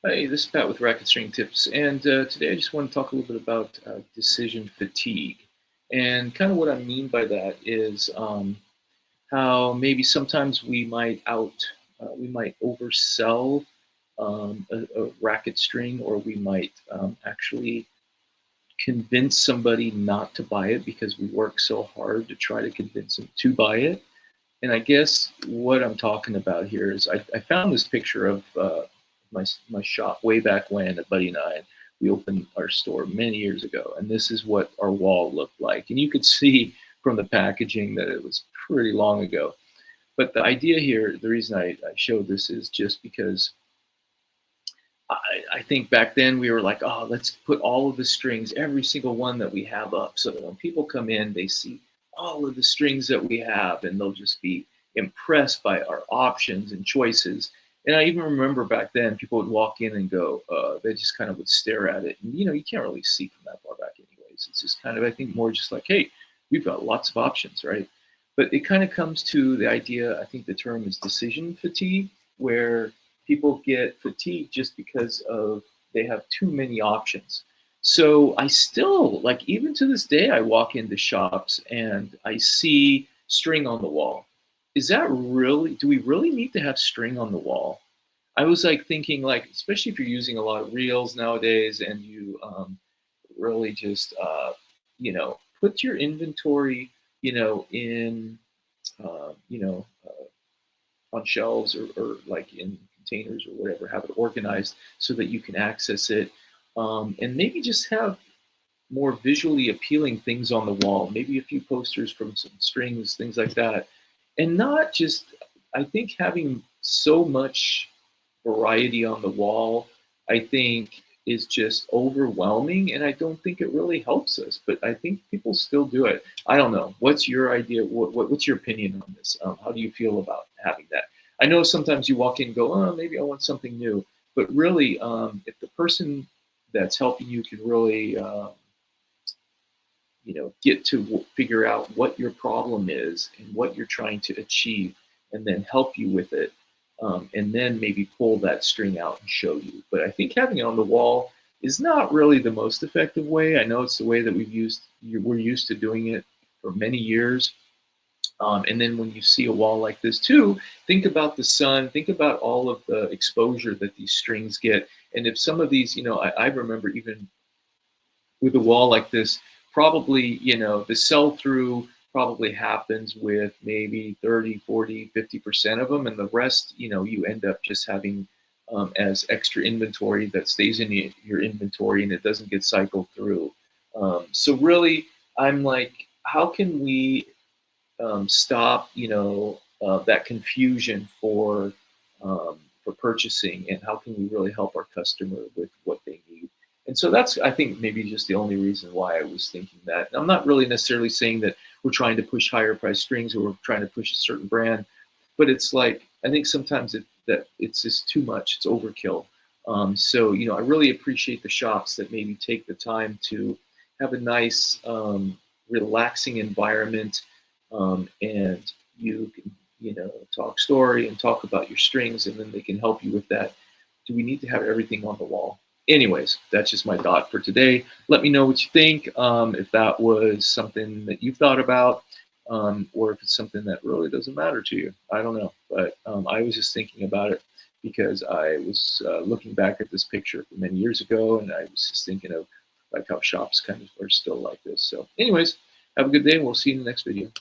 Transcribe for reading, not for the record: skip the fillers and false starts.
Hey, this is Pat with Racket String Tips, and today I just want to talk a little bit about decision fatigue. And kind of what I mean by that is how maybe sometimes we might oversell a racket string, or we might actually convince somebody not to buy it because we work so hard to try to convince them to buy it. And I guess what I'm talking about here is I found this picture of my shop way back when. A buddy and I, we opened our store many years ago, and this is what our wall looked like. And you could see from the packaging that it was pretty long ago. But the idea here, the reason I showed this is just because I think back then we were like, oh, let's put all of the strings, every single one that we have up, so that when people come in, they see all of the strings that we have, and they'll just be impressed by our options and choices. And I even remember back then, people would walk in and go, they just kind of would stare at it. And, you can't really see from that far back anyways. It's just kind of, I think, more just like, hey, we've got lots of options, right? But it kind of comes to the idea, I think the term is decision fatigue, where people get fatigued just because of they have too many options. So I still, like, even to this day, I walk into shops and I see string on the wall. Is that really, do we really need to have string on the wall? I was like thinking, like, especially if you're using a lot of reels nowadays, and you really just put your inventory in on shelves, or like in containers or whatever, have it organized so that you can access it, and maybe just have more visually appealing things on the wall, maybe a few posters from some strings, things like that. And not just, I think having so much variety on the wall, I think, is just overwhelming, and I don't think it really helps us. But I think people still do it. I don't know. What's your idea? What's your opinion on this? How do you feel about having that? I know sometimes you walk in and go, oh, maybe I want something new. But really, if the person that's helping you can really get to figure out what your problem is and what you're trying to achieve, and then help you with it, and then maybe pull that string out and show you. But I think having it on the wall is not really the most effective way. I know it's the way that we're used to doing it for many years. And then when you see a wall like this too, think about the sun, think about all of the exposure that these strings get. And if some of these, I remember even with a wall like this, probably, the sell through probably happens with maybe 30, 40, 50% of them. And the rest, you end up just having as extra inventory that stays in your inventory, and it doesn't get cycled through. So really, I'm like, how can we stop, that confusion for purchasing, and how can we really help our customer with what they need? And so that's, I think, maybe just the only reason why I was thinking that. And I'm not really necessarily saying that we're trying to push higher price strings, or we're trying to push a certain brand, but it's like, I think sometimes that it's just too much, it's overkill. So, I really appreciate the shops that maybe take the time to have a nice, relaxing environment, and you can, talk story and talk about your strings, and then they can help you with that. Do we need to have everything on the wall? Anyways, that's just my thought for today. Let me know what you think, if that was something that you've thought about, or if it's something that really doesn't matter to you. I don't know, but I was just thinking about it because I was looking back at this picture from many years ago, and I was just thinking of like how shops kind of are still like this. So anyways, have a good day, and we'll see you in the next video.